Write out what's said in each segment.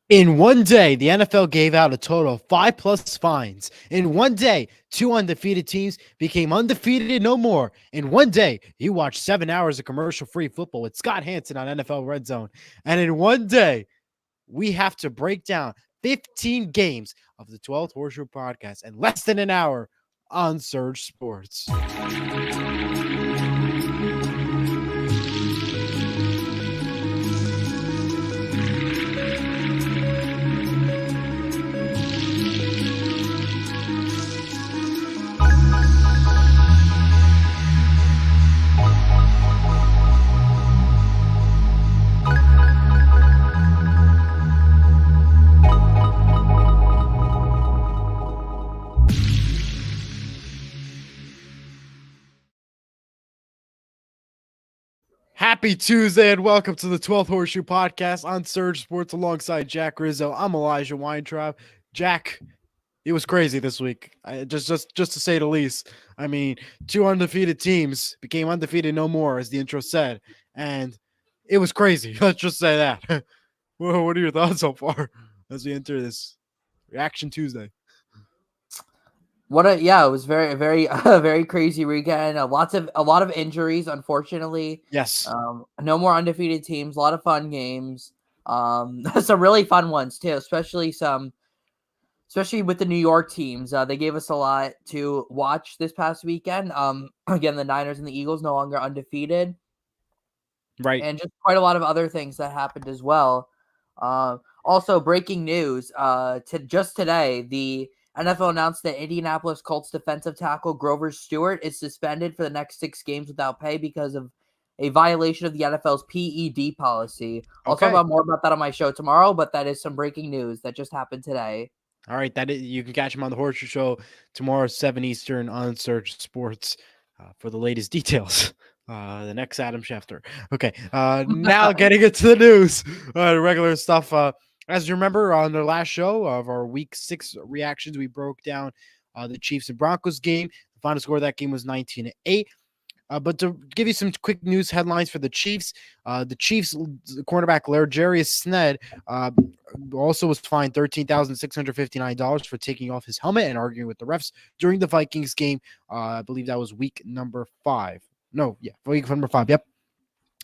In one day, the NFL gave out a total of 5+ fines. In one day, 2 undefeated teams became undefeated no more. In one day, you watched 7 hours of commercial-free football with Scott Hansen on NFL Red Zone. And in one day, we have to break down 15 games of the 12th Horseshoe podcast in less than an hour on Surge Sports. Happy Tuesday and welcome to the 12th Horseshoe podcast on Surge Sports alongside Jack Rizzo. I'm Elijah Weintraub. Jack, it was crazy this week. Just to say the least. I mean, 2 undefeated teams became undefeated no more, as the intro said, and it was crazy. Let's just say that. Well, what are your thoughts so far as we enter this Reaction Tuesday? It was very crazy weekend. A lot of injuries, unfortunately. Yes. No more undefeated teams. A lot of fun games. Some really fun ones too, especially with the New York teams. They gave us a lot to watch this past weekend. Again, the Niners and the Eagles no longer undefeated, right? And just quite a lot of other things that happened as well. Also, breaking news. Today, the NFL announced that Indianapolis Colts defensive tackle Grover Stewart is suspended for the next 6 games without pay because of a violation of the NFL's PED policy. I'll talk about more about that on my show tomorrow, but that is some breaking news that just happened today. All right, you can catch him on the Horseshoe Show tomorrow, 7 Eastern on Surge Sports for the latest details. The next Adam Schefter. Okay, now getting into the news, regular stuff. As you remember on the last show of our Week 6 reactions, we broke down the Chiefs and Broncos game. The final score of that game was 19-8. But to give you some quick news headlines for the Chiefs cornerback L'Jarius Sneed also was fined $13,659 for taking off his helmet and arguing with the refs during the Vikings game. I believe that was week number 5. Week number 5. Yep.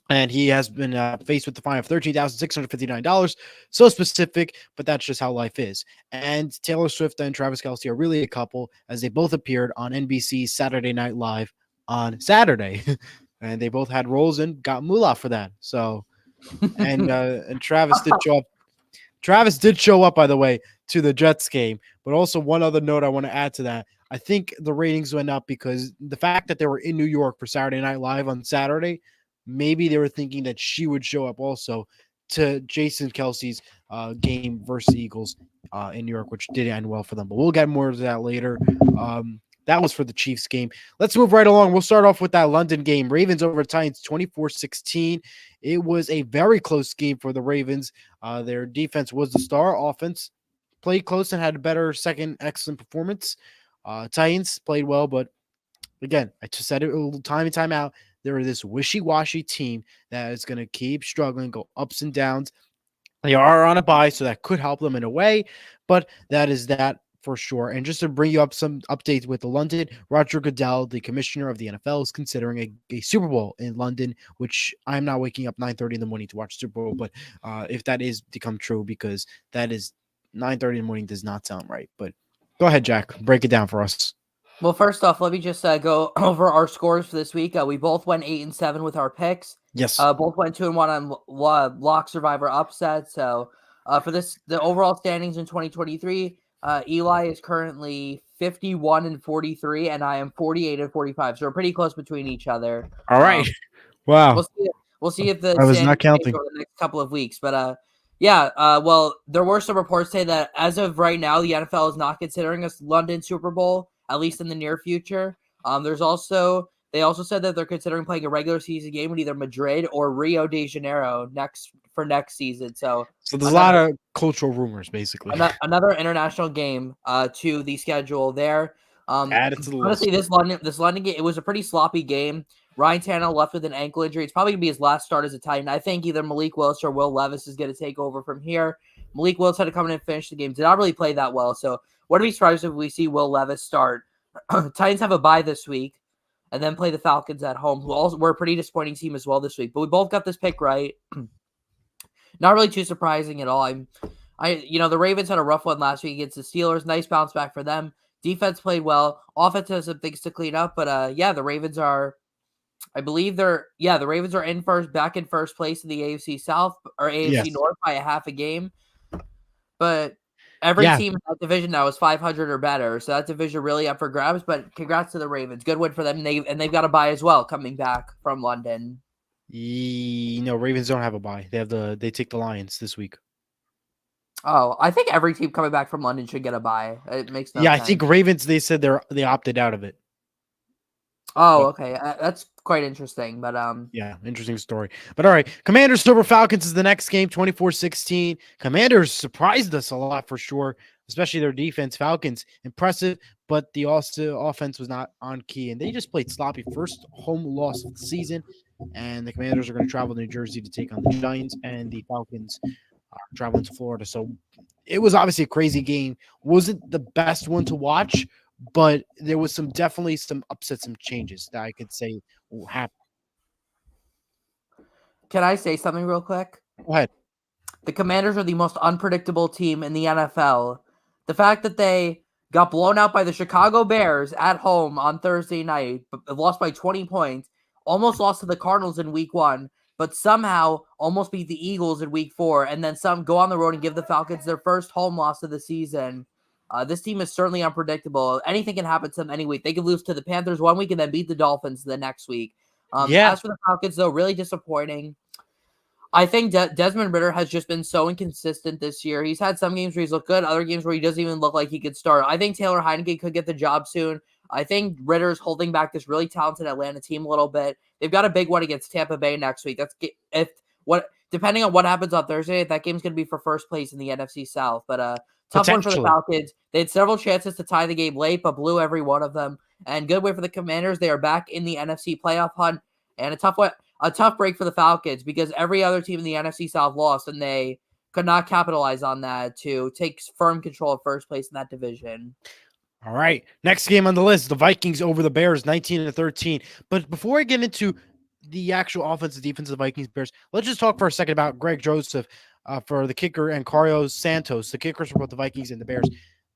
And he has been faced with the fine of $13,659. So specific, but that's just how life is. And Taylor Swift and Travis Kelce are really a couple, as they both appeared on NBC's Saturday Night Live on Saturday. And they both had roles and got moolah for that. So, and Travis did show up. Travis did show up, by the way, to the Jets game. But also one other note I want to add to that. I think the ratings went up because the fact that they were in New York for Saturday Night Live on Saturday, maybe they were thinking that she would show up also to Jason Kelce's game versus Eagles in New York, which did end well for them. But we'll get more to that later. That was for the Chiefs game. Let's move right along. We'll start off with that London game. Ravens over Titans 24-16. It was a very close game for the Ravens. Their defense was the star. Offense played close and had a better second excellent performance. Titans played well, but again, I just said it time and time out. They're this wishy-washy team that is going to keep struggling, go ups and downs. They are on a bye, so that could help them in a way, but that is that for sure. And just to bring you up some updates with the London, Roger Goodell, the commissioner of the NFL, is considering a Super Bowl in London, which I'm not waking up 9:30 in the morning to watch Super Bowl, but if that is to come true, because that is 9:30 in the morning does not sound right. But go ahead, Jack. Break it down for us. Well, first off, let me just go over our scores for this week. We both went 8-7 with our picks. Yes. Both went 2-1 on Lock Survivor upset. So for the overall standings in 2023, Eli is currently 51-43, and I am 48-45. So we're pretty close between each other. All right. Wow. We'll see if the I was not counting over the next couple of weeks, but well, there were some reports saying that as of right now, the NFL is not considering a London Super Bowl, at least in the near future. They also said that they're considering playing a regular season game in either Madrid or Rio de Janeiro next season. So there's a lot of cultural rumors, basically. Another international game to the schedule there. Added to the honestly, list. this London game, it was a pretty sloppy game. Ryan Tannehill left with an ankle injury. It's probably going to be his last start as a Titan. I think either Malik Willis or Will Levis is going to take over from here. Malik Willis had to come in and finish the game. Did not really play that well. So wouldn't be surprised if we see Will Levis start. Titans have a bye this week and then play the Falcons at home, who also were a pretty disappointing team as well this week. But we both got this pick right. Not really too surprising at all. The Ravens had a rough one last week against the Steelers. Nice bounce back for them. Defense played well. Offense has some things to clean up, but the Ravens are. I believe the Ravens are back in first place in the AFC South or AFC North by a half a game. But every team in that division now is 500 or better, so that division really up for grabs. But congrats to the Ravens, good win for them. They've got a bye as well coming back from London. No, Ravens don't have a bye. They take the Lions this week. Oh, I think every team coming back from London should get a bye. It makes no sense. I think Ravens. They said they opted out of it. Oh, okay. That's quite interesting, but interesting story. But all right, Commanders over Falcons is the next game, 24-16. Commanders surprised us a lot for sure, especially their defense. Falcons impressive, but the offense was not on key, and they just played sloppy. First home loss of the season, and the Commanders are going to travel to New Jersey to take on the Giants, and the Falcons are traveling to Florida. So it was obviously a crazy game. Wasn't the best one to watch, but there was definitely some upsets, some changes that I could say will happen. Can I say something real quick? Go ahead. The Commanders are the most unpredictable team in the NFL. The fact that they got blown out by the Chicago Bears at home on Thursday night, but lost by 20 points, almost lost to the Cardinals in week 1, but somehow almost beat the Eagles in week 4, and then some go on the road and give the Falcons their first home loss of the season. This team is certainly unpredictable. Anything can happen to them any week. They could lose to the Panthers one week and then beat the Dolphins the next week. As for the Falcons, though, really disappointing. I think Desmond Ridder has just been so inconsistent this year. He's had some games where he's looked good, other games where he doesn't even look like he could start. I think Taylor Heineke could get the job soon. I think Ritter's holding back this really talented Atlanta team a little bit. They've got a big one against Tampa Bay next week. Depending on what happens on Thursday, that game's going to be for first place in the NFC South. But tough one for the Falcons. They had several chances to tie the game late, but blew every one of them. And good way for the Commanders. They are back in the NFC playoff hunt. And a tough break for the Falcons because every other team in the NFC South lost, and they could not capitalize on that to take firm control of first place in that division. All right. Next game on the list, the Vikings over the Bears, 19-13. But before I get into the actual offensive defense of the Vikings Bears, let's just talk for a second about Greg Joseph for the kicker and Carlos Santos, the kickers for both the Vikings and the Bears.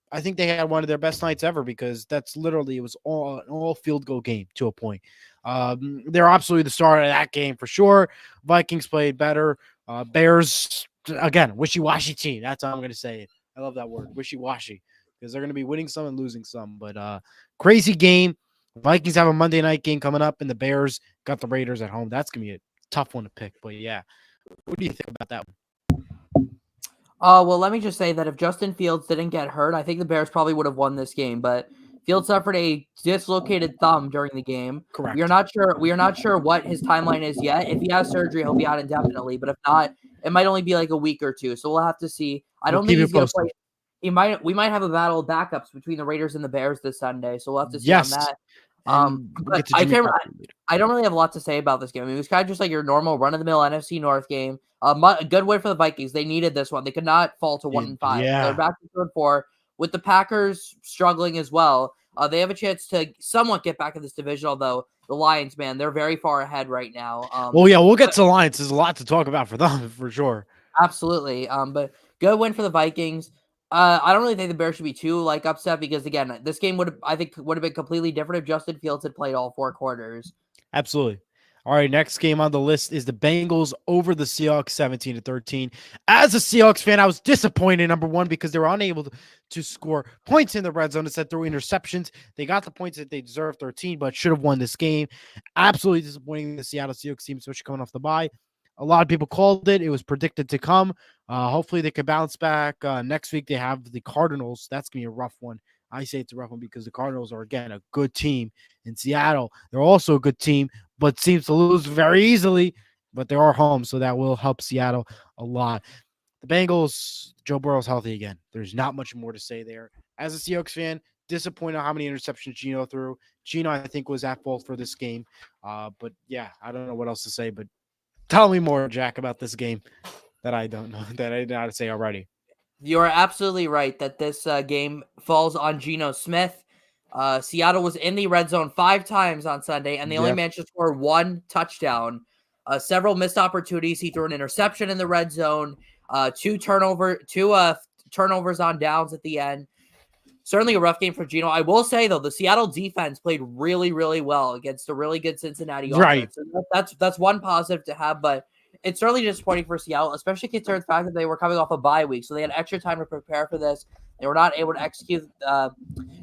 I think they had one of their best nights ever because it was all field goal game to a point. They're absolutely the star of that game for sure. Vikings played better. Bears, again, wishy-washy team. That's how I'm going to say it. I love that word, wishy-washy, because they're going to be winning some and losing some. But crazy game. Vikings have a Monday night game coming up, and the Bears got the Raiders at home. That's going to be a tough one to pick. But, yeah, what do you think about that one? Well, let me just say that if Justin Fields didn't get hurt, I think the Bears probably would have won this game. But Fields suffered a dislocated thumb during the game. Correct. We are not sure what his timeline is yet. If he has surgery, he'll be out indefinitely. But if not, it might only be like a week or two. So we'll have to see. I don't think he's going to play. We might have a battle of backups between the Raiders and the Bears this Sunday. So we'll have to see on that. But I don't really have a lot to say about this game. I mean, it was kind of just like your normal run-of-the-mill NFC North game. A good win for the Vikings. They needed this one. They could not fall to 1-5. Yeah. They're back to 2-4. With the Packers struggling as well, they have a chance to somewhat get back in this division, although the Lions, man, they're very far ahead right now. We'll get to the Lions. There's a lot to talk about for them, for sure. Absolutely. But good win for the Vikings. I don't really think the Bears should be too upset because, again, this game would have been completely different if Justin Fields had played all 4 quarters. Absolutely. All right, next game on the list is the Bengals over the Seahawks, 17-13. As a Seahawks fan, I was disappointed, number one, because they were unable to score points in the red zone instead through interceptions. They got the points that they deserved, 13, but should have won this game. Absolutely disappointing the Seattle Seahawks team, especially coming off the bye. A lot of people called it. It was predicted to come. Hopefully they can bounce back. Next week they have the Cardinals. That's going to be a rough one. I say it's a rough one because the Cardinals are, again, a good team in Seattle. They're also a good team, but seems to lose very easily. But they are home, so that will help Seattle a lot. The Bengals, Joe Burrow's healthy again. There's not much more to say there. As a Seahawks fan, disappointed how many interceptions Geno threw. Geno, I think, was at fault for this game. But, yeah, I don't know what else to say. But tell me more, Jack, about this game that I don't know, that I did not say already. You are absolutely right that this game falls on Geno Smith. Seattle was in the red zone 5 times on Sunday, and they only Yep. managed to score 1 touchdown. Several missed opportunities. He threw an interception in the red zone. Two turnovers on downs at the end. Certainly a rough game for Geno. I will say though, the Seattle defense played really, really well against a really good Cincinnati Right. offense. And that's one positive to have, but it's certainly disappointing for Seattle, especially considering the fact that they were coming off a bye week, so they had extra time to prepare for this. They were not able to execute.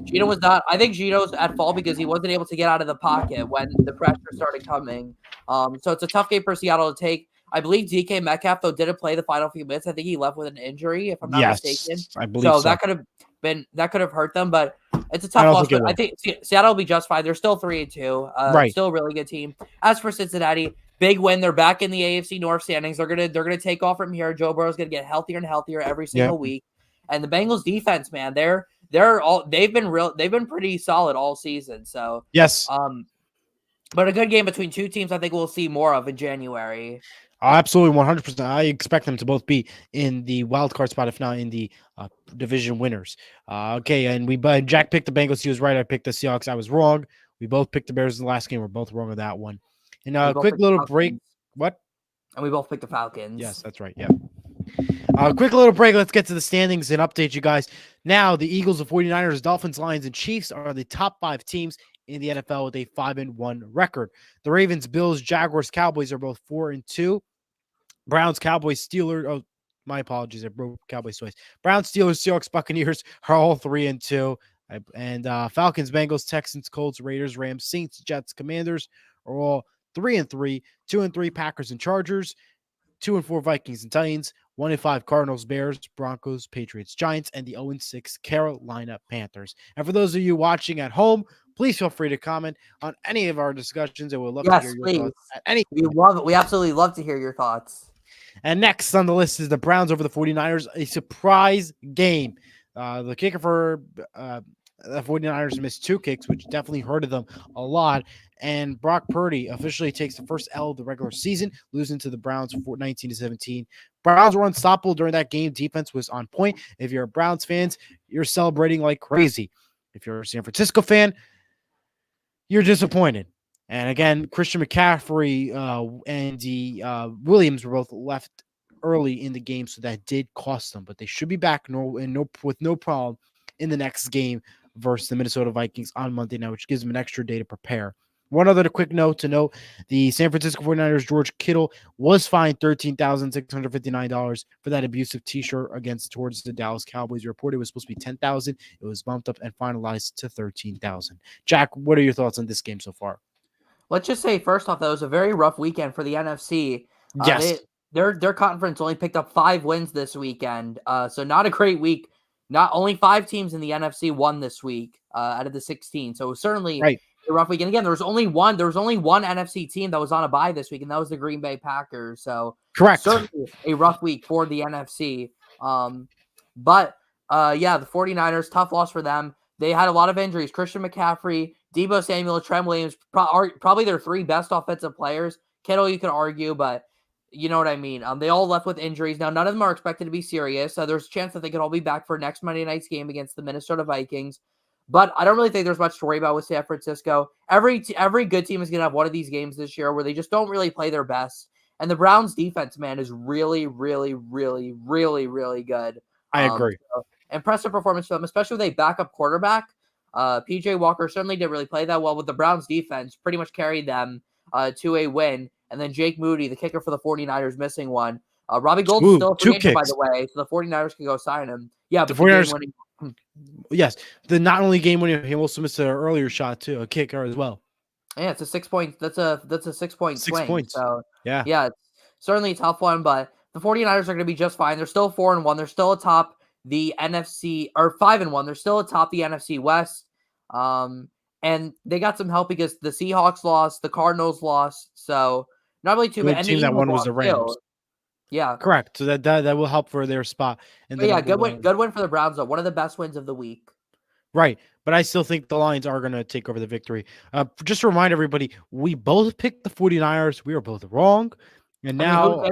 Geno was not. I think Geno's at fault because he wasn't able to get out of the pocket when the pressure started coming. So it's a tough game for Seattle to take. I believe DK Metcalf though didn't play the final few minutes. I think he left with an injury, if I'm not mistaken. Yes, I believe so. That could have hurt them, but it's a I tough don't loss. think it But I will. think Seattle will be just fine. They're still 3-2. Right. Still a really good team. As for Cincinnati, big win. They're back in the AFC North standings. They're gonna take off from here. Joe Burrow's gonna get healthier and healthier every single week. And the Bengals defense, man, they've been pretty solid all season. So Yes. But a good game between two teams I think we'll see more of in January. Absolutely, 100%. I expect them to both be in the wild card spot, if not in the division winners. Okay, and Jack picked the Bengals. He was right. I picked the Seahawks. I was wrong. We both picked the Bears in the last game. We're both wrong on that one. And a quick little break. What? And we both picked the Falcons. Yes, that's right. Yeah. Quick little break. Let's get to the standings and update you guys. Now, the Eagles, the 49ers, Dolphins, Lions, and Chiefs are the top 5 teams in the NFL with a 5-1 record. The Ravens, Bills, Jaguars, Cowboys are both 4-2. Browns, Cowboys, Steelers. Oh, my apologies. I broke Cowboys twice. Browns, Steelers, Seahawks, Buccaneers are all 3-2. And Falcons, Bengals, Texans, Colts, Raiders, Rams, Saints, Jets, Commanders are all 3-3. 2-3 Packers and Chargers. 2-4 Vikings and Titans. 1-5 Cardinals, Bears, Broncos, Patriots, Giants, and the 0-6 Carolina Panthers. And for those of you watching at home, please feel free to comment on any of our discussions, and we'll love to hear your thoughts. We absolutely love to hear your thoughts. And next on the list is the Browns over the 49ers, a surprise game. The kicker for the 49ers missed 2 kicks, which definitely hurted them a lot. And Brock Purdy officially takes the first L of the regular season, losing to the Browns 19-17. Browns were unstoppable during that game. Defense was on point. If you're a Browns fans, you're celebrating like crazy. If you're a San Francisco fan, you're disappointed. And again, Christian McCaffrey and Williams were both left early in the game, so that did cost them. But they should be back with no problem in the next game versus the Minnesota Vikings on Monday night, which gives them an extra day to prepare. One other quick note to note, the San Francisco 49ers, George Kittle, was fined $13,659 for that abusive T-shirt towards the Dallas Cowboys. Reported it was supposed to be $10,000. It was bumped up and finalized to $13,000. Jack, what are your thoughts on this game so far? Let's just say, first off, that was a very rough weekend for the NFC. Yes. Their conference only picked up 5 wins this weekend. So not a great week. Not only 5 teams in the NFC won this week out of the 16. So certainly a rough weekend. Again, there was only one NFC team that was on a bye this week, and that was the Green Bay Packers. So correct. Certainly a rough week for the NFC. But the 49ers, tough loss for them. They had a lot of injuries. Christian McCaffrey, Deebo Samuel, Trent Williams, probably their 3 best offensive players. Kittle, you could argue, but you know what I mean. They all left with injuries. Now, none of them are expected to be serious. There's a chance that they could all be back for next Monday night's game against the Minnesota Vikings. But I don't really think there's much to worry about with San Francisco. Every good team is going to have one of these games this year where they just don't really play their best. And the Browns defense, man, is really, really, really, really, really good. I agree. Impressive performance for them, especially with a backup quarterback. PJ Walker certainly didn't really play that well, with the Browns defense pretty much carried them to a win. And then Jake Moody, the kicker for the 49ers, missing one. Robbie Gold's still a free agent, by the way, so the 49ers can go sign him. Yeah, the 49ers. Yes, the not only game winning, he also missed an earlier shot too, a kicker as well. Yeah, it's a 6 point. That's a 6 point swing. 6 points. So yeah, it's certainly a tough one, but the 49ers are going to be just fine. They're still 4-1. They're still atop the NFC, or 5-1. They're still atop the NFC West. And they got some help because the Seahawks lost, the Cardinals lost, so not really too bad. The team that won was the Rams. Yeah, correct. So that will help for their spot. And good win for the Browns though. One of the best wins of the week. Right, but I still think the Lions are going to take over the victory. Just to remind everybody, we both picked the 49ers. We were both wrong, and now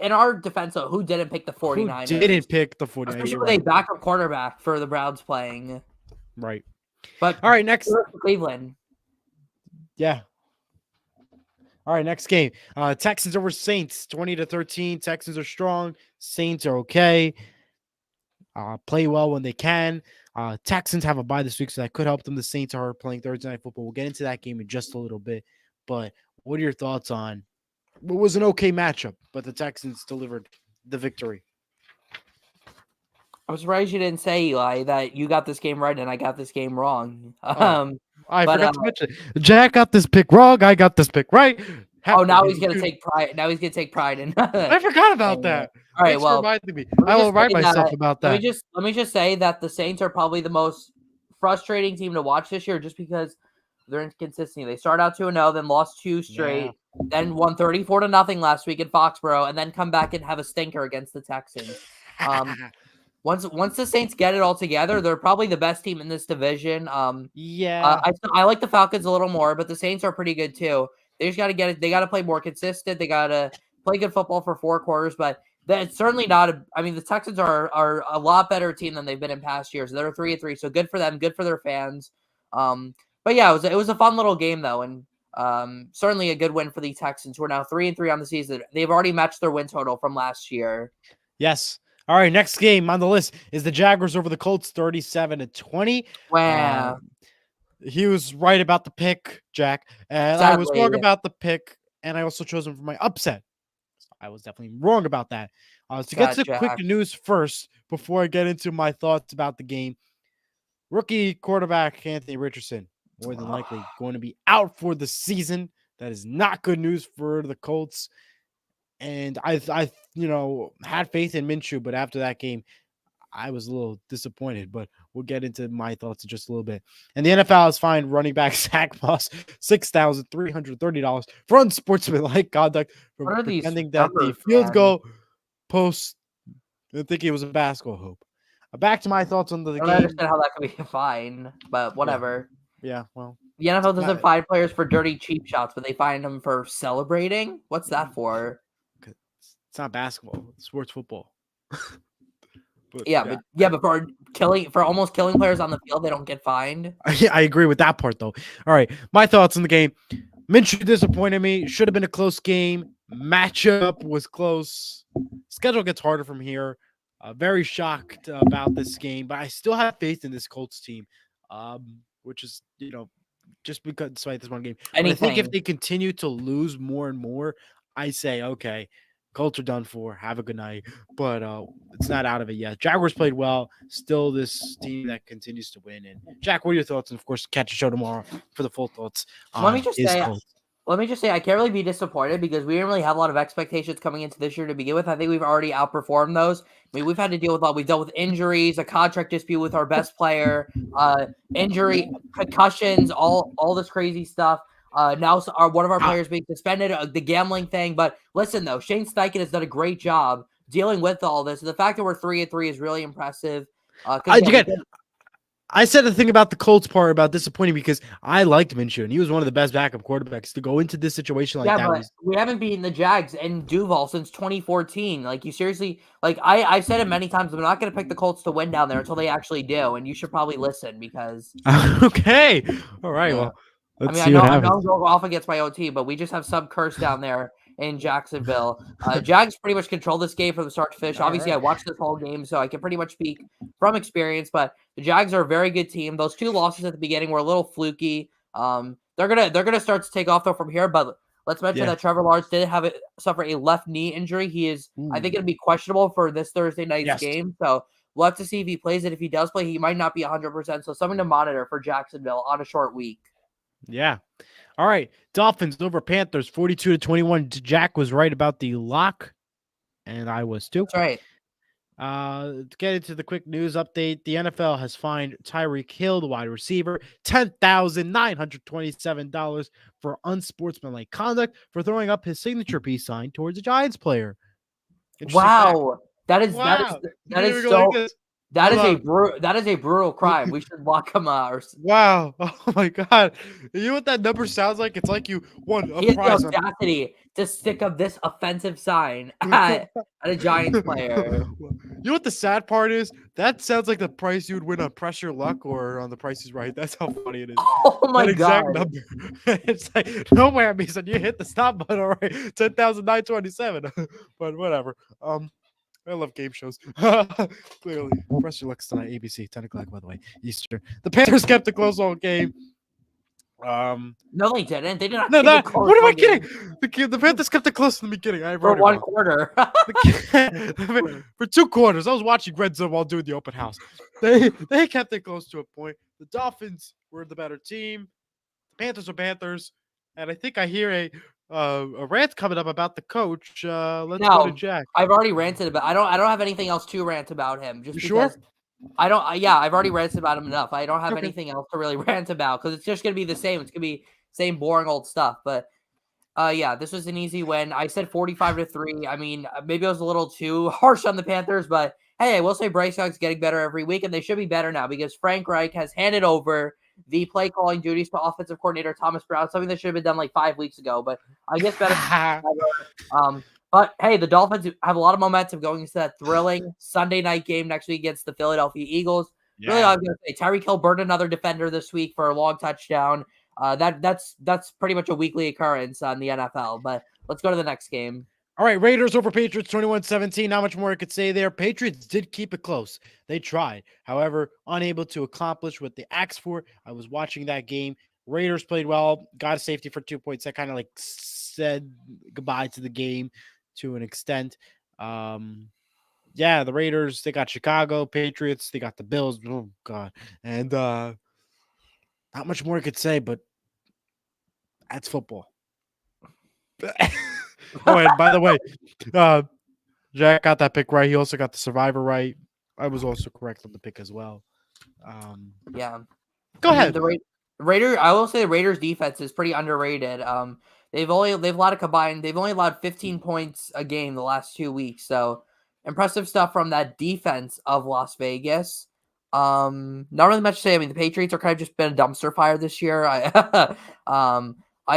In our defense, though, who didn't pick the Who 49ers? didn't pick the 49ers? Especially You're with a right. backup quarterback for the Browns playing. Right. But All right, next. Cleveland. Yeah. All right, next game. Texans over Saints, 20-13. Texans are strong. Saints are okay. Play well when they can. Texans have a bye this week, so that could help them. The Saints are playing Thursday Night Football. We'll get into that game in just a little bit. But what are your thoughts on what was an okay matchup, but the Texans delivered the victory? I'm surprised you didn't say, Eli, that you got this game right and I got this game wrong. Oh, I But forgot to mention it. Jack got this pick wrong. I got this pick right. now he's gonna take pride. Now he's gonna take pride in. I forgot about that. All right, Thanks for well, reminding me. I will remind myself about that. Let me just say that the Saints are probably the most frustrating team to watch this year, just because their inconsistency. They start out 2-0, then lost 2 straight, then won 34-0 last week in Foxborough, and then come back and have a stinker against the Texans. Once the Saints get it all together, they're probably the best team in this division. I like the Falcons a little more, but the Saints are pretty good too. They just got to get it. They got to play more consistent. They got to play good football for 4 quarters, but that's certainly not. I mean, the Texans are a lot better team than they've been in past years. They're 3-3, so good for them, good for their fans. But yeah, it was a fun little game though, and certainly a good win for the Texans, who are now 3-3 on the season. They've already matched their win total from last year. Yes. All right, next game on the list is the Jaguars over the Colts, 37-20. Wow. He was right about the pick, Jack, and I was wrong about the pick, and I also chose him for my upset. I was definitely wrong about that. To get to the quick news first, before I get into my thoughts about the game, rookie quarterback Anthony Richardson, more than likely going to be out for the season. That is not good news for the Colts. And I had faith in Minshew, but after that game, I was a little disappointed. But we'll get into my thoughts in just a little bit. And the NFL has fined running back Zach Moss $6,330 for unsportsmanlike conduct for pretending that the field goal post. I think it was a basketball hoop. Back to my thoughts on the game. I don't understand how that could be fine, but whatever. Yeah, well, the NFL doesn't fine players for dirty cheap shots, but they fine them for celebrating. What's that for? It's not basketball; it's sports football. but for almost killing players on the field, they don't get fined. Yeah, I agree with that part though. All right, my thoughts on the game. Minshew disappointed me. Should have been a close game. Matchup was close. Schedule gets harder from here. Very shocked about this game, but I still have faith in this Colts team, which is, just because despite this one game. I think if they continue to lose more and more, I say, okay, Colts are done for. Have a good night. But it's not out of it yet. Jaguars played well. Still this team that continues to win. And Jack, what are your thoughts? And of course, catch a show tomorrow for the full thoughts. Let me just say, I can't really be disappointed because we didn't really have a lot of expectations coming into this year to begin with. I think we've already outperformed those. I mean, we've had to deal with we've dealt with injuries, a contract dispute with our best player, injury, concussions, all this crazy stuff. Now one of our players being suspended, the gambling thing. But listen, though, Shane Steichen has done a great job dealing with all this. And the fact that we're 3-3 is really impressive. I said the thing about the Colts part about disappointing because I liked Minshew and he was one of the best backup quarterbacks to go into this situation like that. But we haven't beaten the Jags and Duval since 2014. Like, you seriously, I've said it many times, I'm not going to pick the Colts to win down there until they actually do. And you should probably listen because. Okay. All right. Yeah. Well, I know I'm going off against my own team, but we just have some curse down there in Jacksonville. Jags pretty much control this game from the start to finish. Obviously, I watched this whole game, so I can pretty much speak from experience. But the Jags are a very good team. Those 2 losses at the beginning were a little fluky. They're gonna start to take off though from here. But let's mention that Trevor Lawrence did suffer a left knee injury. He is, I think, going to be questionable for this Thursday night's game. So we'll have to see if he plays it. If he does play, he might not be 100%. So something to monitor for Jacksonville on a short week. Yeah. All right. Dolphins over Panthers 42-21. Jack was right about the lock, and I was too. That's right. To get into the quick news update, the NFL has fined Tyreek Hill, the wide receiver, $10,927 for unsportsmanlike conduct for throwing up his signature peace sign towards a Giants player. Wow. That is so. That is a brutal crime. We should lock him out. Wow. Oh my God. You know what that number sounds like? It's like you won a He has the prize. audacity to stick up this offensive sign at a Giants player. You know what the sad part is? That sounds like the price you would win on Press Your Luck or on The Price is Right. That's how funny it is. Oh my That exact God. number. It's like, no whammies, and you hit the stop button, all right. 10,927. But whatever. I love game shows. Clearly. Press Your Luck's tonight, ABC, 10 o'clock, by the way, Eastern. The Panthers kept it close all game. No, they didn't. They did not. No, keep it that. close What am I all game. kidding? The Panthers kept it close in the beginning. I For wrote it one wrong. quarter. For 2 quarters, I was watching Red Zone while doing the open house. They kept it close to a point. The Dolphins were the better team. The Panthers are Panthers, and I think I hear a rant coming up about the coach. Let's go to No, Jack. I've already ranted about. I don't have anything else to rant about him. Just You because sure? I don't. Yeah, I've already ranted about him enough. I don't have Okay. anything else to really rant about because it's just gonna be the same. It's gonna be same boring old stuff. But yeah, this was an easy win. I said 45-3. I mean, maybe I was a little too harsh on the Panthers, but hey, I will say Bryce Young's getting better every week, and they should be better now because Frank Reich has handed over the play calling duties to offensive coordinator Thomas Brown, something that should have been done like 5 weeks ago. But I guess better. But hey, the Dolphins have a lot of momentum going into that thrilling Sunday night game next week against the Philadelphia Eagles. Yeah. Really, I was going to say Tyreek Hill burned another defender this week for a long touchdown. That's pretty much a weekly occurrence on the NFL. But let's go to the next game. All right, Raiders over Patriots 21-17. Not much more I could say there. Patriots did keep it close. They tried. However, unable to accomplish what they asked for. I was watching that game. Raiders played well, got a safety for 2 points. That kind of like said goodbye to the game to an extent. Yeah, the Raiders, they got Chicago, Patriots, they got the Bills. Oh, God. And not much more I could say, but that's football. Oh, and by the way, Jack got that pick right. He also got the survivor right. I was also correct on the pick as well. Yeah. Go ahead. I will say the Raiders defense is pretty underrated. They've only allowed 15 points a game the last 2 weeks. So impressive stuff from that defense of Las Vegas. Not really much to say. I mean, the Patriots are kind of just been a dumpster fire this year. I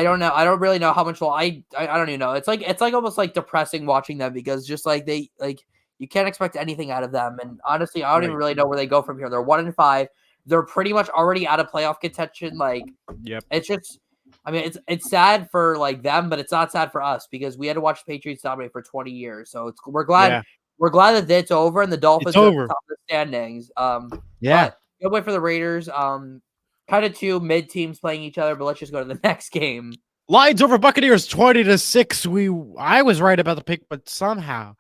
don't know. I don't really know how much. I don't even know. It's like almost like depressing watching them because just like you can't expect anything out of them. And honestly, I don't even really know where they go from here. They're 1-5. They're pretty much already out of playoff contention. Like, yep. It's just, I mean, it's sad for like them, but it's not sad for us because we had to watch the Patriots dominate for 20 years. So we're glad that it's over and the Dolphins are at the top of the standings. Good way for the Raiders. Kind of 2 mid teams playing each other, but let's just go to the next game. Lions over Buccaneers 20-6. I was right about the pick, but somehow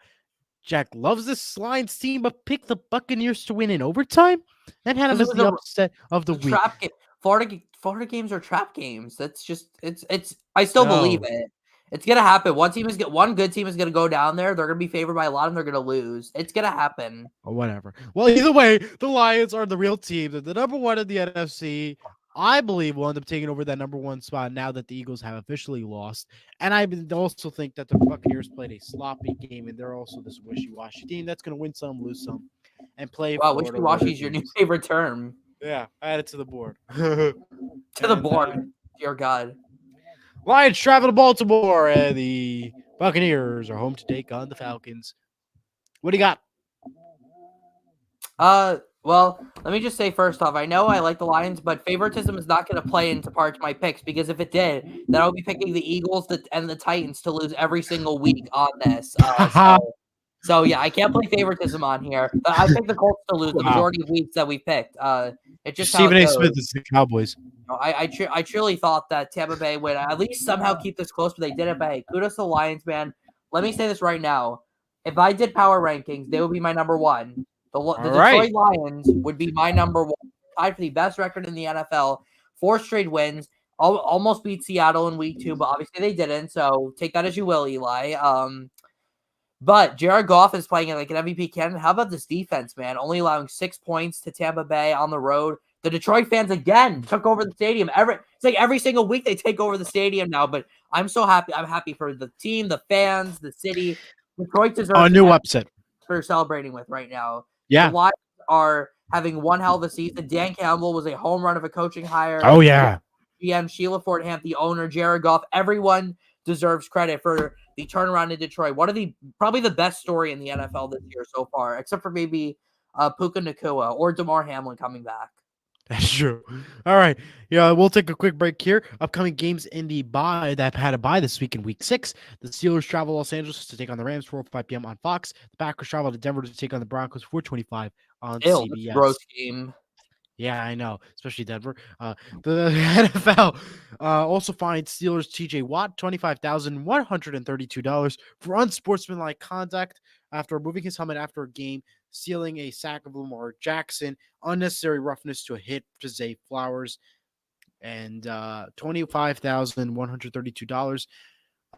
Jack loves this Lions team, but picked the Buccaneers to win in overtime. That had him as the upset of the week. Trap game. Florida games are trap games. That's just it's. I still believe it. It's gonna happen. One good team is gonna go down there. They're gonna be favored by a lot, and they're gonna lose. It's gonna happen. Or whatever. Well, either way, the Lions are the real team. They're the number 1 in the NFC. I believe will end up taking over that number 1 spot now that the Eagles have officially lost. And I also think that the Buccaneers played a sloppy game, and they're also this wishy-washy team that's going to win some, lose some, and play. Wow, wishy-washy is your new favorite term. Yeah, add it to the board. To the board. Dear God. Lions travel to Baltimore, and the Buccaneers are home to take on the Falcons. What do you got? Well, let me just say first off, I know I like the Lions, but favoritism is not going to play into part of my picks because if it did, then I would be picking the Eagles and the Titans to lose every single week on this. So yeah, I can't play favoritism on here. But I picked the Colts to lose the majority of weeks that we picked. It's just Stephen A. Smith is the Cowboys. I truly thought that Tampa Bay would at least somehow keep this close, but they didn't. But hey, kudos to the Lions, man. Let me say this right now: if I did power rankings, they would be my number 1. The Detroit Lions would be my number 1, tied for the best record in the NFL. 4 straight wins, almost beat Seattle in week 2, but obviously they didn't. So take that as you will, Eli. But Jared Goff is playing like an MVP candidate. How about this defense, man? Only allowing 6 points to Tampa Bay on the road. The Detroit fans again took over the stadium. It's like every single week they take over the stadium now. But I'm so happy. I'm happy for the team, the fans, the city. Detroit deserves a new upset for celebrating with right now. Yeah. The Lions are having one hell of a season. Dan Campbell was a home run of a coaching hire. Oh yeah. GM Sheila Fordham, the owner, Jared Goff. Everyone deserves credit for the turnaround in Detroit. One of probably the best story in the NFL this year so far, except for maybe Puka Nacua or DeMar Hamlin coming back. That's true. All right. Yeah, we'll take a quick break here. Upcoming games in the bye that had a bye this week in week 6. The Steelers travel Los Angeles to take on the Rams 4:05 p.m. on Fox. The Packers travel to Denver to take on the Broncos 4:25 on Ew, that's a CBS. gross game. Yeah, I know, especially Denver. The NFL also fined Steelers TJ Watt $25,132 for unsportsmanlike conduct after removing his helmet after a game, stealing a sack of Lamar Jackson, unnecessary roughness to a hit to Zay Flowers, and $25,132.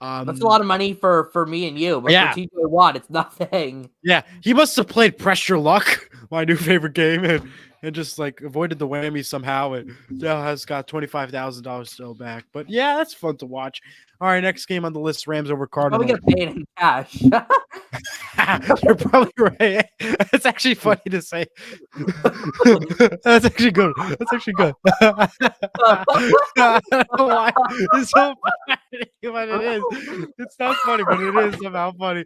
That's a lot of money for me and you, but Yeah. for TJ Watt, it's nothing. Yeah, he must have played Pressure Luck, my new favorite game, and just like avoided the whammy somehow. And now has got $25,000 still back. But yeah, that's fun to watch. All right, next game on the list: Rams over Cardinals. Probably get paid in cash. You're probably right. It's actually funny to say. That's actually good. That's actually good. I don't know why it's so funny, but it is. It's not funny, but it is somehow funny.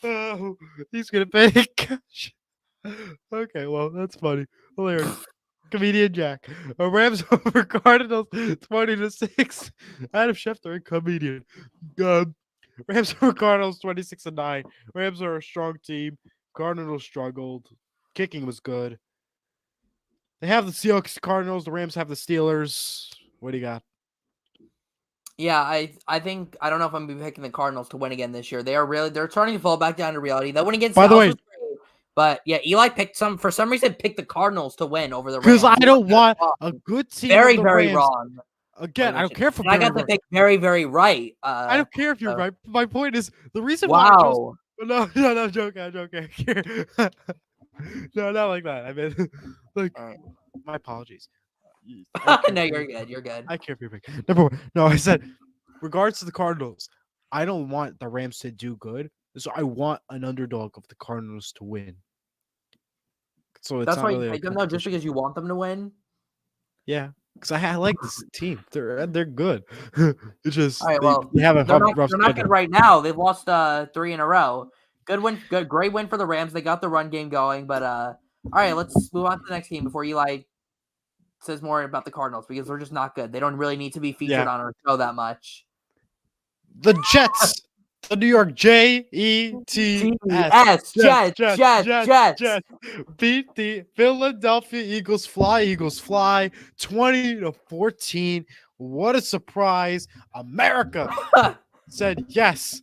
Oh, he's gonna pay cash. Okay, well, that's funny. Hilarious. Comedian Jack. Rams over Cardinals 20-6. Adam Schefter and comedian. Rams over Cardinals 26-9. Rams are a strong team. Cardinals struggled. Kicking was good. They have the Seahawks, Cardinals. The Rams have the Steelers. What do you got? Yeah, I think I don't know if I'm gonna be picking the Cardinals to win again this year. They're starting to fall back down to reality. That win against By the way, but yeah, Eli for some reason picked the Cardinals to win over the Rams. Because I don't want a good team. Very, the very Rams. wrong. Again, I don't care for. I got the pick very, very right. I don't care if you're right. My point is the reason wow. why I chose. No, I'm joking. No, not like that. I mean, like, my apologies. No, you're good. You're good. I care for your pick. Number one. No, I said, regards to the Cardinals, I don't want the Rams to do good. So I want an underdog of the Cardinals to win. So it's that's not why really I don't know. Just because you want them to win. Yeah, because I like this team. They're good. It's just all right, well, they have a they're rough not good right now. They've lost 3 in a row. Great win for the Rams. They got the run game going. But all right, let's move on to the next game before Eli says more about the Cardinals because they're just not good. They don't really need to be featured on our show that much. The Jets. The New York Jets beat the Philadelphia Eagles. Eagles fly 20-14. What a surprise. America said yes.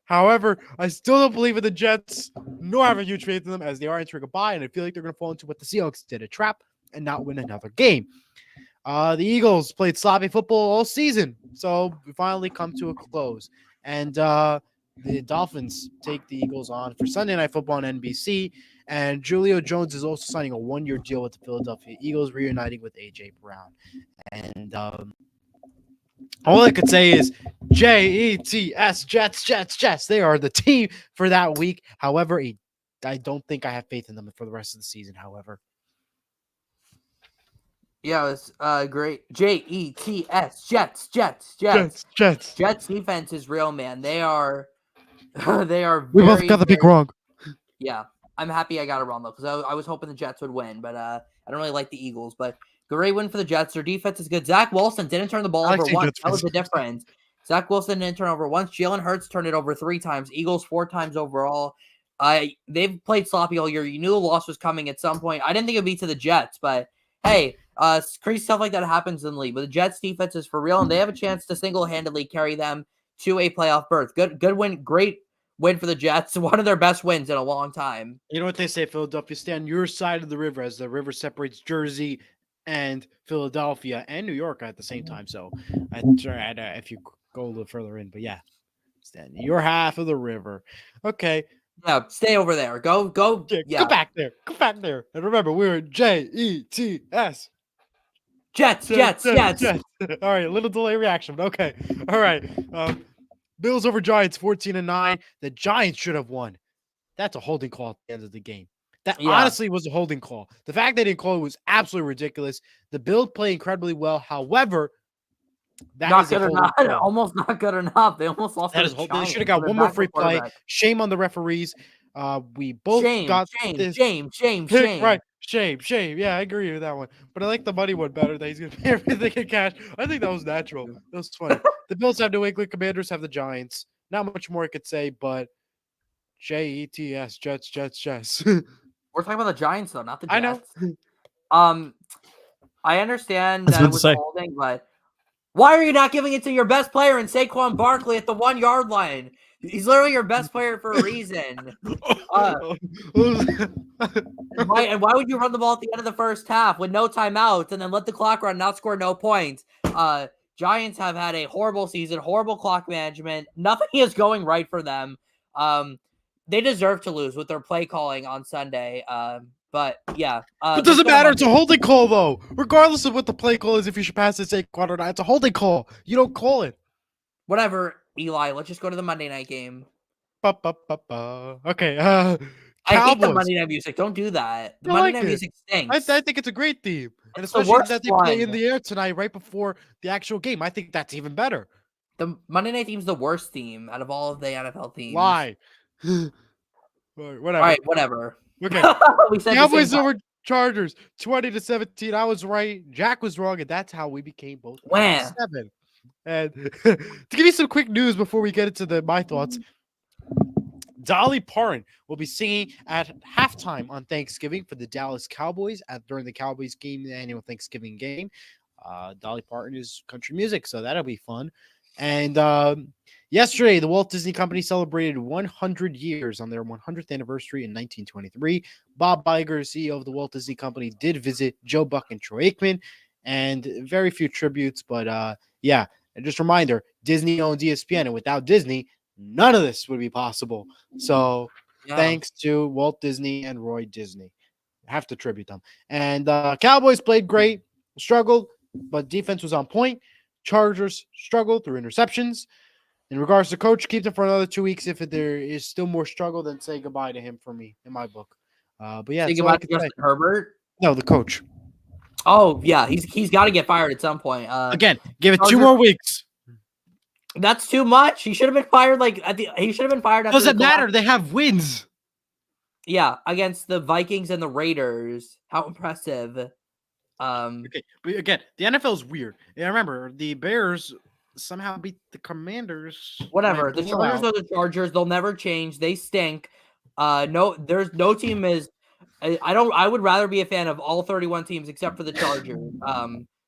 However, I still don't believe in the Jets, nor have a huge faith in them as they are entering a bye, and I feel like they're going to fall into what the Seahawks did, a trap, and not win another game. The Eagles played sloppy football all season, so we finally come to a close. And the Dolphins take the Eagles on for Sunday Night Football on NBC. And Julio Jones is also signing a 1-year deal with the Philadelphia Eagles, reuniting with A.J. Brown. And all I could say is Jets, Jets. They are the team for that week. However, I don't think I have faith in them for the rest of the season, however. Yeah, it was great. Jets, Jets. Jets defense is real, man. They are We both got the pick wrong. Yeah. I'm happy I got it wrong though, because I was hoping the Jets would win, but I don't really like the Eagles. But great win for the Jets. Their defense is good. Zach Wilson didn't turn the ball over once. That was the difference. Zach Wilson didn't turn over once. Jalen Hurts turned it over 3 times. Eagles 4 times overall. They've played sloppy all year. You knew a loss was coming at some point. I didn't think it'd be to the Jets, but hey, crazy stuff like that happens in the league. But the Jets defense is for real, and they have a chance to single-handedly carry them to a playoff berth. Good win. Great win for the Jets. One of their best wins in a long time. You know what they say, Philadelphia, stay on your side of the river as the river separates Jersey and Philadelphia and New York at the same time. So if you go a little further in, but yeah, stand your half of the river. Okay. Yeah, stay over there. Go. Yeah. Go back there. And remember, we're Jets. Jets. All right, a little delay reaction, but okay. All right. Bills over Giants 14-9. The Giants should have won. That's a holding call at the end of the game. That Yeah. honestly was a holding call. The fact they didn't call it was absolutely ridiculous. The Bills play incredibly well. However, that Not is a good holding enough. call. Almost not good enough. They almost lost That to is the they should have Giants got with a one more free backup play. quarterback. Shame on the referees. We both Shame, got shame, this shame, shame, pick shame. right. Shame. Yeah, I agree with that one. But I like the money one better. That he's gonna pay everything in cash. I think that was natural. That was funny. The Bills have New England. Commanders have the Giants. Not much more I could say, but Jets, Jets. We're talking about the Giants though, not the I know. Jets. I understand That's that what it to was say. holding, but why are you not giving it to your best player in Saquon Barkley at the 1 yard line? He's literally your best player for a reason. And why would you run the ball at the end of the first half with no timeouts and then let the clock run, not score no points? Giants have had a horrible season, horrible clock management. Nothing is going right for them. They deserve to lose with their play calling on Sunday. But yeah, It doesn't matter. It's a holding call, though. Regardless of what the play call is, if you should pass it, Saquon or not, it's a holding call. You don't call it. Whatever, Eli. Let's just go to the Monday night game. Okay. I hate the Cowboys. Monday night music. Don't do that. The I Monday like night it. music I stinks. think it's a great theme, and It's the especially worst that they play in one. the air tonight, right before the actual game. I think that's even better. The Monday night theme's the worst theme out of all of the NFL themes. Why? Whatever. All right, whatever. Okay. We said Cowboys the same over Chargers, 20-17. I was right. Jack was wrong, and that's how we became both Wham. 7. And to give you some quick news before we get into my thoughts, Dolly Parton will be singing at halftime on Thanksgiving for the Dallas Cowboys during the Cowboys game, the annual Thanksgiving game. Dolly Parton is country music, so that'll be fun. And yesterday, the Walt Disney Company celebrated 100 years on their 100th anniversary in 1923. Bob Iger, CEO of the Walt Disney Company, did visit Joe Buck and Troy Aikman, and very few tributes. But yeah, and just a reminder, Disney owns ESPN, and without Disney, none of this would be possible. So thanks to Walt Disney and Roy Disney. I have to tribute them. And Cowboys played great, struggled, but defense was on point. Chargers struggled through interceptions. In regards to coach, keep him for another 2 weeks. If there is still more struggle, then say goodbye to him for me in my book. But yeah, say goodbye to Justin Herbert. No, the coach. Oh yeah, he's got to get fired at some point. Again, give it 2 more weeks. That's too much. He should have been fired. He should have been fired. Doesn't matter. They have wins. Yeah, against the Vikings and the Raiders. How impressive. Okay, but again, the NFL is weird. Yeah, remember the Bears somehow beat the Commanders. Whatever. The Chargers are the Chargers. They'll never change. They stink. There's no team is. I would rather be a fan of all 31 teams except for the Chargers.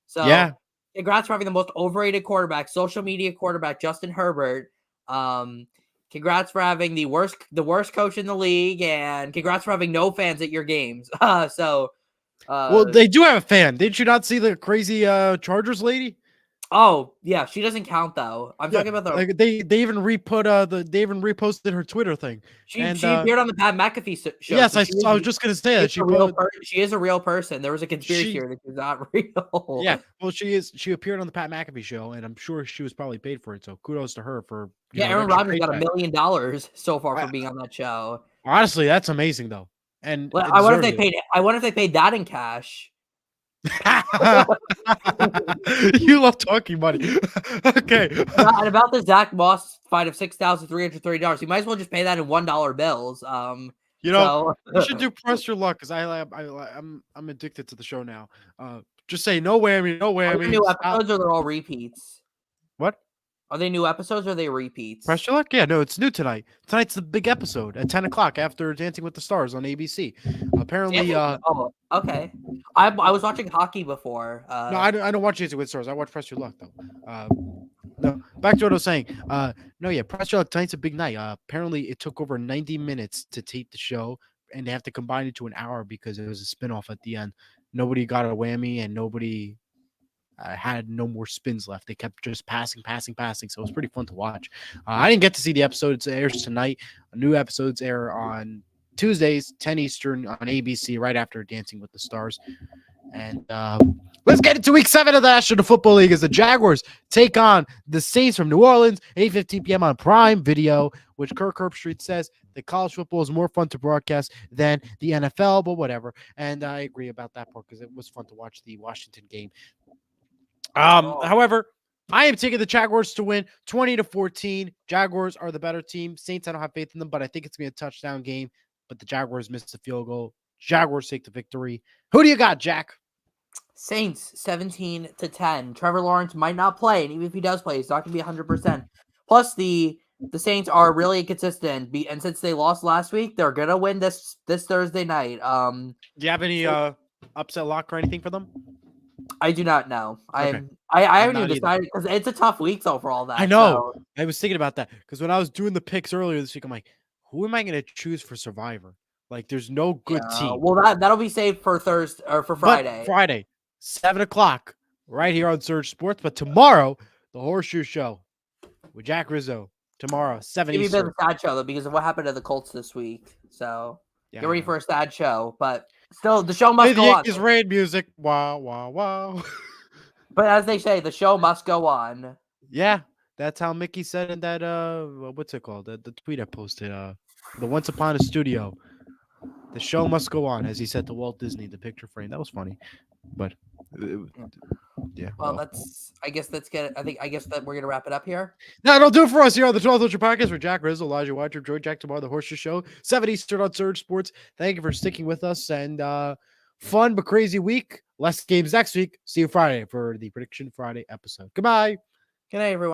So yeah. Congrats for having the most overrated quarterback, social media quarterback, Justin Herbert. Congrats for having the worst coach in the league, and congrats for having no fans at your games. Well, they do have a fan. Did you not see the crazy Chargers lady? Oh yeah, she doesn't count though. I'm talking about the. They even reposted her Twitter thing. She appeared on the Pat McAfee show. Yes, I was just gonna say that she is a real person. There was a conspiracy here that she's not real. Yeah, well, she appeared on the Pat McAfee show, and I'm sure she was probably paid for it. So kudos to her for. Aaron Rodgers got $1 million so far for being on that show. Honestly, that's amazing though. And I wonder if they paid that in cash. You love talking money. Okay. And about the Zach Moss fine of $6,330, you might as well just pay that in $1 bills. You should do press your luck because I'm addicted to the show now. Just say no whammy, no whammy. Are they new episodes or they're all repeats? What? Are they new episodes or are they repeats? Press your luck? Yeah, no, it's new tonight. Tonight's the big episode at 10 o'clock after Dancing with the Stars on ABC. Apparently, okay. I was watching hockey before. No, I don't watch Dancing with the Stars. I watch Press Your Luck though. No, back to what I was saying. No, yeah, Press Your Luck tonight's a big night. Apparently, it took over 90 minutes to tape the show, and they have to combine it to an hour because it was a spinoff at the end. Nobody got a whammy, and nobody had no more spins left. They kept just passing. So it was pretty fun to watch. I didn't get to see the episode. It airs tonight. New episodes air on Tuesdays, 10 Eastern on ABC, right after Dancing with the Stars. And let's get into week 7 of the National Football League as the Jaguars take on the Saints from New Orleans, 8:15 p.m. on Prime Video which Kirk Herbstreit says that college football is more fun to broadcast than the NFL, but whatever. And I agree about that part because it was fun to watch the Washington game. However, I am taking the Jaguars to win 20-14. Jaguars are the better team. Saints, I don't have faith in them, but I think it's going to be a touchdown game. But the Jaguars missed the field goal. Jaguars take the victory. Who do you got, Jack? Saints 17-10. Trevor Lawrence might not play, and even if he does play, he's not going to be 100%. Plus, the Saints are really inconsistent, and since they lost last week, they're going to win this Thursday night. Do you have any upset lock or anything for them? I do not know. Okay. I haven't even decided because it's a tough week for all that. I know. So. I was thinking about that because when I was doing the picks earlier this week, I'm like, who am I going to choose for Survivor? Like, there's no good team. Well, that'll be saved for Thursday or for Friday. But Friday, 7:00, right here on Surge Sports. But tomorrow, the Horseshoe Show with Jack Rizzo. Tomorrow, 7 Eastern. It's gonna be a bit of a sad show though because of what happened to the Colts this week. So get ready for a sad show. But still, the show must go on. Yankees rain music. Wow, wow, wow. But as they say, the show must go on. Yeah, that's how Mickey said in that what's it called? The tweet I posted. The Once Upon a Studio. The show must go on, as he said to Walt Disney, the picture frame. That was funny, but yeah. Well, I guess that we're gonna wrap it up here. No, don't do it for us here on the 12th Ultra Podcast with Jack Rizzo, Elijah Watcher, Joy Jack tomorrow, the Horseshoe Show, 7 Eastern on Surge Sports. Thank you for sticking with us and fun but crazy week. Less games next week. See you Friday for the Prediction Friday episode. Goodbye. Good night, everyone.